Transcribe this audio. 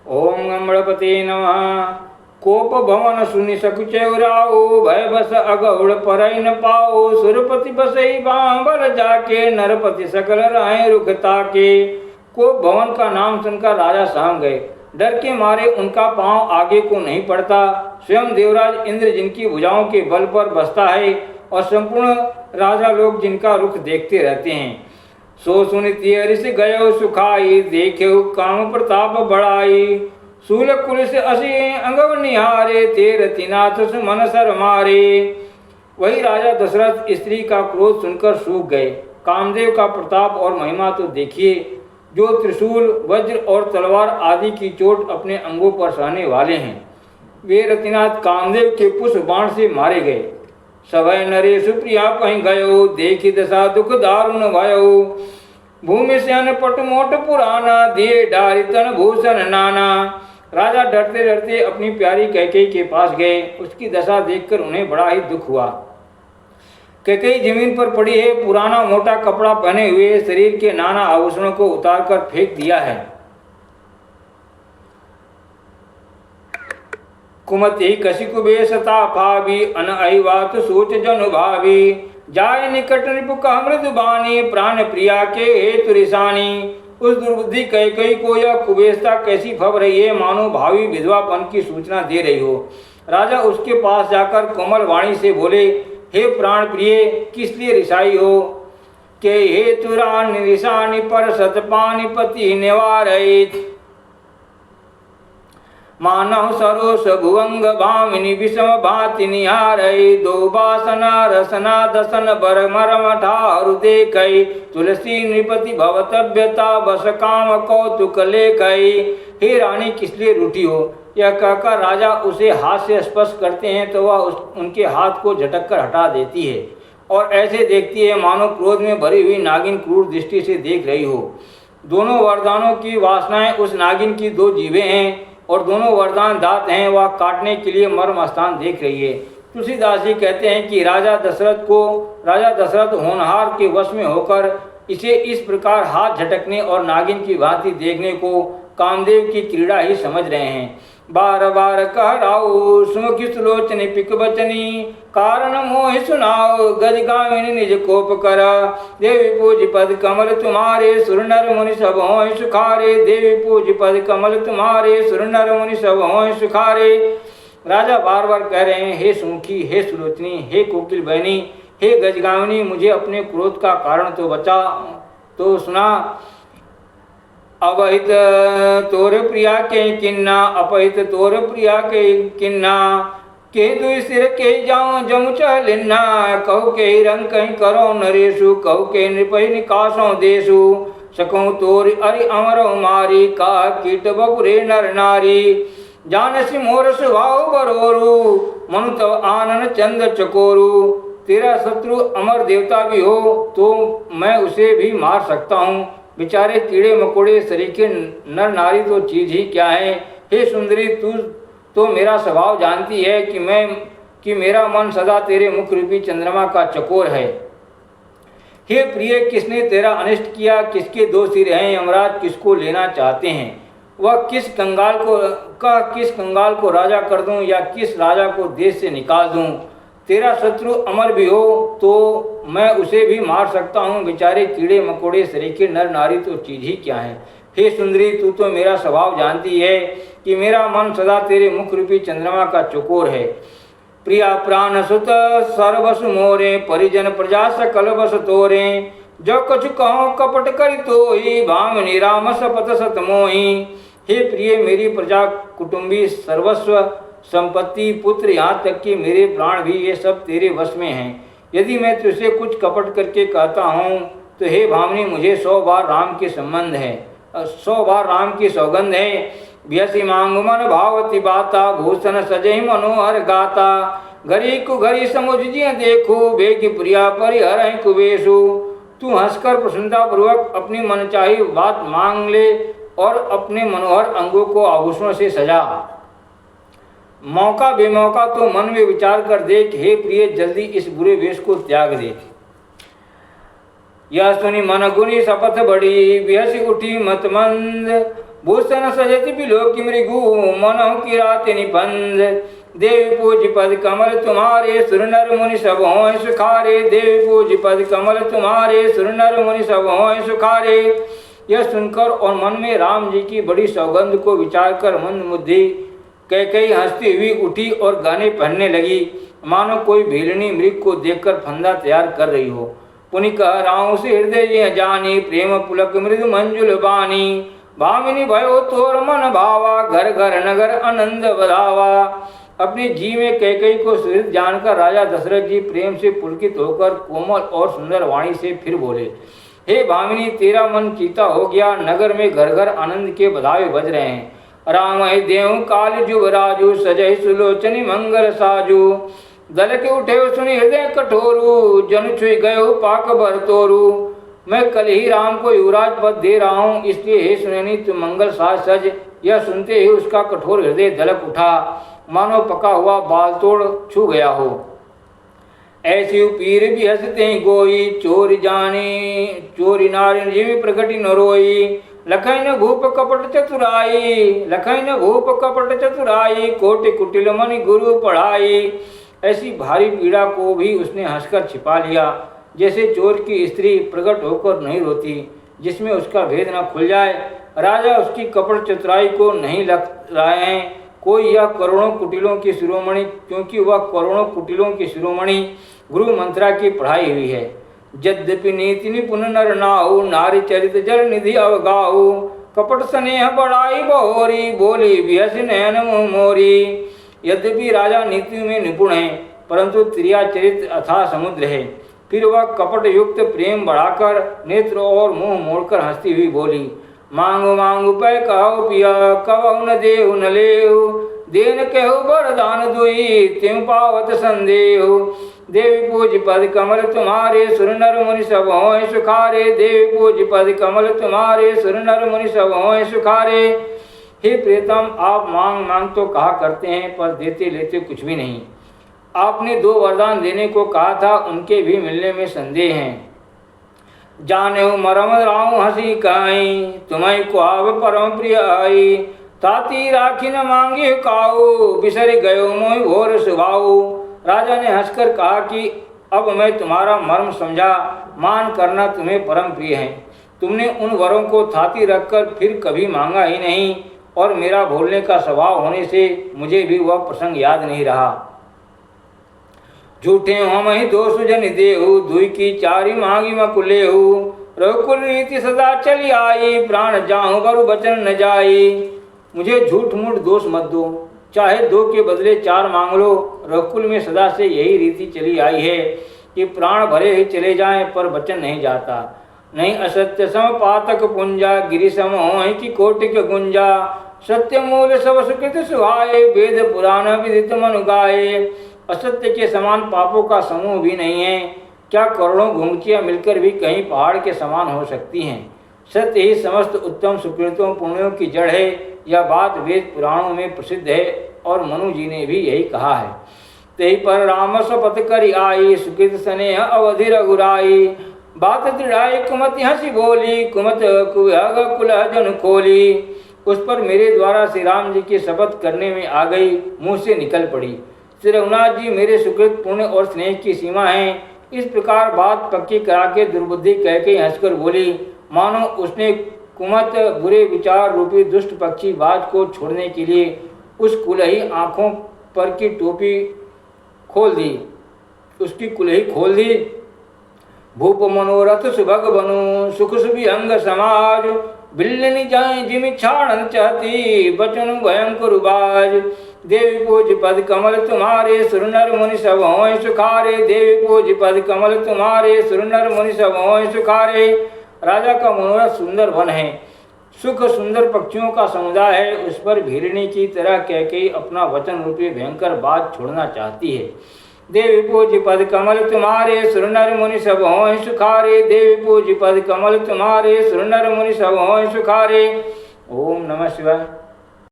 ओम गणपते नमः। कोप भवन सुनि सकुचेराओ, भय बस अगौड़ परई न पाओ। सुरपति बसई बांबर जाके, नरपति सकल राय रुख ताके। कोप भवन का नाम सुनकर राजा सहम गए। डर के मारे उनका पांव आगे को नहीं पड़ता। स्वयं देवराज इंद्र जिनकी भुजाओं के बल पर बसता है और संपूर्ण राजा लोग जिनका रुख देखते रहते हैं। सो सुनिति ऋष गयो सुखाई, देखे काम प्रताप बढ़ाई। शूल कुलिस असी अंगव निहारे, तेरति नाथ सुमन सर मारे। वही राजा दशरथ स्त्री का क्रोध सुनकर सूख गए। कामदेव का प्रताप और महिमा तो देखिए, जो त्रिशूल वज्र और तलवार आदि की चोट अपने अंगों पर सहने वाले हैं। वे रतिनाथ कामदेव के पुष्प बाण से मारे गए। सभय नरेश प्रिया कहीं गयो, देखी दशा दुख दारुण भयो। भूमि से अनपट मोट पुराना, दिए डारी तन भूषण नाना। राजा डरते डरते अपनी प्यारी कैकेयी के पास गए। उसकी दशा देखकर उन्हें बड़ा ही दुख हुआ। कैकेयी जमीन पर पड़ी है, पुराना मोटा कपड़ा पहने हुए, शरीर के नाना आभूषणों को उतारकर फेंक दिया है। कुमति कशिकु बेसता भावी, अन अहिवात सोच जनु भावी। जाय निकट निपुक मृदु बानी, प्राण प्रिया के हेतु रिसानी। उस दुर्बुद्धि कैकेयी को यह कुबेसता कैसी फब रही है, मानो भावी विधवापन की सूचना दे रही हो। राजा उसके पास जाकर कोमल वाणी से बोले, हे प्राण प्रिय, किस लिए रिसाई हो? के हेतु रानी रिसानी पर सतपानिपति निवारित। मानव सरोस भुवंग भामिनी विषम भाति निहारई। दो बासना रसना दसन बर मरम ठारु देखई। तुलसी नृपति भवतव्यता बस काम कौतुक लेकई। हे रानी, किस लिए रूठी हो? यह कहकर राजा उसे हाथ से स्पर्श करते हैं तो वह उनके हाथ को झटक कर हटा देती है और ऐसे देखती है मानो क्रोध में भरी हुई नागिन क्रूर दृष्टि से देख रही हो। दोनों वरदानों की वासनाएं उस नागिन की दो जीभें हैं और दोनों वरदान दांत हैं। वह काटने के लिए मर्म स्थान देख रही है। तुलसीदास जी कहते हैं कि राजा दशरथ होनहार के वश में होकर इसे इस प्रकार हाथ झटकने और नागिन की भांति देखने को कामदेव की क्रीड़ा ही समझ रहे हैं। बार बार कह राऊ, सुमुखी सुलोचनी पिक बचनी। कारण मोहि सुनाओ, गज गामिनी निज कोप कर। देवी पूज पद कमल तुम्हारे, सुर नर मुनि सब होय सुखारे। देवी पूज पद कमल तुम्हारे, सुर नर मुनि सब होय सुखारे। राजा बार बार कह रहे हैं, हे सुमुखी, हे सुलोचनी, हे कोकिल बहनी, हे गजगामिनी, मुझे अपने क्रोध का कारण तो बचा तो सुना। अवहित तोर प्रिया के किन्ना, अपहित तोर प्रिया के किन्ना। के दुई सिर के जाऊं जमु चलिन्ना। कहु के रंग कहीं करो नरेशु, कहु के नृपहि निकासों देशु। सकूं तोर अरि अमरो मारी, का कीट बपुरे नर नारी। जानसी मोर स्वभाव बरोरु, मनु तव आनन चंद चकोरु। तेरा शत्रु अमर देवता भी हो तो मैं उसे भी मार सकता हूँ। बेचारे कीड़े मकोड़े सरीखे नर नारी तो चीज ही क्या है। हे सुंदरी, तू तो मेरा स्वभाव जानती है कि मेरा मन सदा तेरे मुख रूपी चंद्रमा का चकोर है। हे प्रिय, किसने तेरा अनिष्ट किया? किसके दो सिर हैं? यमराज किसको लेना चाहते हैं? वह किस कंगाल को राजा कर दूं या किस राजा को देश से निकाल दूं? तेरा शत्रु अमर भी हो तो मैं उसे भी मार सकता हूँ। बेचारे कीड़े मकोड़े सरीखे नर नारी तो चीज ही क्या है। हे सुंदरी, तू तो मेरा स्वभाव जानती है कि मेरा मन सदा तेरे मुख रूपी चंद्रमा का चकोर है। प्रिया प्राण सुत सर्वस मोरे, परिजन प्रजा सकल बस तोरे। जो कछु कहो कपट करि तोहि, भामिनी राम सपत सत मोहि। हे प्रिय, मेरी प्रजा कुटुंबी सर्वस्व संपत्ति पुत्र यहाँ तक कि मेरे प्राण भी ये सब तेरे वश में हैं। यदि मैं तुझसे कुछ कपट करके कहता हूँ तो हे भामिनी, मुझे 100 बार राम के संबंध है, 100 बार राम की सौगंध है। व्यसी मांग मन भावती बाता, भूषण सजहि मनोहर गाता। घरी कु घरी समुझ जिय देखो, बेग प्रिया परिहर कुबेशु। तू हंसकर प्रसन्नता पूर्वक अपनी मनचाही बात मांग ले और अपने मनोहर अंगों को आभूषणों से सजा। मौका बेमौका तो मन में विचार कर देख। हे प्रिय, जल्दी इस बुरे वेश को त्याग दे। यह सुनी मन गुनी शपथ बड़ी, बिहसी उठी मत मंद। भूषण सजति बिलोकि मृगु मनो किराति निपंद। देवी पूज पद कमल तुम्हारे सुर नर मुनि सब हों सुखारे। देवी पूज पद कमल तुम्हारे सुर नर मुनि सब हों सुखारे। यह सुनकर और मन में राम जी की बड़ी सौगंध को विचार कर मंद मुद्दी कैकेयी हंसती हुई उठी और गाने पहनने लगी, मानो कोई भेलनी मृग को देखकर फंदा तैयार कर रही हो। पुनि कह राहु से हृदय जानी प्रेम पुलक मृदु मंजुल बानी। भामिनी भयो तोर मन भावा घर घर नगर आनंद बधावा। अपने जी में कैकेयी को सुहृद जानकर राजा दशरथ जी प्रेम से पुलकित होकर कोमल और सुंदर वाणी से फिर बोले, हे भामिनी तेरा मन चीता हो गया, नगर में घर घर आनंद के बधावे बज रहे हैं। राम देव काल जुबराजू सजय सुलोचनी मंगल साजू। दल के उठे सुनि हृदय कठोरू जन छुई गयो पाक भर तोरू। मैं कल ही राम को युवराज पद दे रहा हूँ, इसलिए हे सुनैनी तुम मंगल साज सज। यह सुनते ही उसका कठोर हृदय दलक उठा, मानो पका हुआ बाल तोड़ छू गया हो। ऐसी पीर भी हंसते गोई चोरी जानी चोरी नारी जीवी प्रगति न रोई। लखन भूप कपट चतुराई लखन भूप कपट चतुराई कोटि कुटिल मनि गुरु पढ़ाई। ऐसी भारी पीड़ा को भी उसने हंसकर छिपा लिया, जैसे चोर की स्त्री प्रकट होकर नहीं रोती जिसमें उसका भेद न खुल जाए। राजा उसकी कपट चतुराई को नहीं लग रहे हैं। कोई यह करोड़ों कुटिलों की शिरोमणि, क्योंकि वह करोड़ों कुटिलों की शिरोमणि गुरु मंत्रा की पढ़ाई हुई है। यद्यपि नीति निपुण नर नाहु नारी चरित जल निधि अवगाहु। कपट स्नेह बड़ाई बहोरी बोली बिहस नयन मुँह मोरी। यद्यपि राजा नीति में निपुण है, परंतु त्रिया चरित अथाह समुद्र है। फिर वह कपट युक्त प्रेम बढ़ाकर नेत्र और मुंह मोड़कर हंसती हुई बोली, मांगो मांगो पै कहो पिया कबहु न देहु न लेहु। देन कहु वरदान दुई त्यों पावत संदेहु। देवी पूज पद कमल तुम्हारे सुर नर मुनि सब हों सुखारे। देवी पूज पद कमल तुम्हारे सुर नर मुनि सब हों सुखारे। हे प्रियतम, आप मांग मांग तो कहा करते हैं, पर देते लेते कुछ भी नहीं। आपने 2 वरदान देने को कहा था, उनके भी मिलने में संदेह है। जानेहु मरम राहु हंसी काई तुम्हें कुआव परम प्रिय आई। ताती राखी न मांगे काऊ बिसर गयो मोहि घोर सुभाऊ। राजा ने हंसकर कहा कि अब मैं तुम्हारा मर्म समझा, मान करना तुम्हें परम प्रिय है। तुमने उन वरों को थाती रखकर फिर कभी मांगा ही नहीं, और मेरा भूलने का स्वभाव होने से मुझे भी वह प्रसंग याद नहीं रहा। झूठे हम ही दोष जन देहु दुई की चारी मांगी मकुलेहु। रघुकुल रीति सदा चली आई प्राण जाहु बरु बचन न जाई। मुझे झूठ मूठ दोष मत दो, चाहे 2 के बदले 4 मांग लो। रघुकुल में सदा से यही रीति चली आई है कि प्राण भरे ही चले जाएं पर वचन नहीं जाता। नहीं असत्य सम पातक पुंजा गिरि सम हो कि कोटिक गुंजा। सत्य मूल सब सुकृत सुहाए वेद पुराण विदित मनु गाए। असत्य के समान पापों का समूह भी नहीं है, क्या करोड़ों घुंघचियाँ मिलकर भी कहीं पहाड़ के समान हो सकती हैं। सत्य ही समस्त उत्तम सुकृतों पुण्यों की जड़ है, यह बात वेद पुराणों में प्रसिद्ध है और मनु जी ने भी यही कहा है। तेहि पर राम शपथ करि आई सुकृत स्नेह अवधि रघुराई। बात दृढ़ाई कुमति हंसी बोली कुमत कुहग कुलह जन खोली। उस पर मेरे द्वारा श्री राम जी की शपथ करने में आ गई, मुँह से निकल पड़ी। श्री रघुनाथ जी मेरे सुकृत पुण्य और स्नेह की सीमा है। इस प्रकार बात पक्की करा के दुर्बुद्धि कह के हंसकर बोली, मानो उसने कुमत बुरे विचार रूपी दुष्ट पक्षी बाज को छोड़ने के लिए उस कुलही आँखों पर की टोपी खोल दी, उसकी कुलही खोल दी। भूप मनोरथ सुभग बनु सुख सुभि अंग समाज। बिल्लनि जाए जिमि छाड़न चाहती बचन भयंकर बाज। देवी पूज पद कमल तुम्हारे सुर नर मुनि सब हों सुखारे। देवी पूज पद कमल तुम्हारे सुर नर मुनि सब हों सुखारे। राजा का मनोरथ सुंदर वन है, सुख सुंदर पक्षियों का समुदाय है। उस पर भेड़नी की तरह कैकेयी अपना वचन रूपी भयंकर बात छोड़ना चाहती है। देवी पूज पद कमल तुम्हारे सुर नर मुनि सब हों सुखारे। देवी पूज पद कमल तुम्हारे सुर नर मुनि सब हों सुखारे। ओम नमः शिवाय।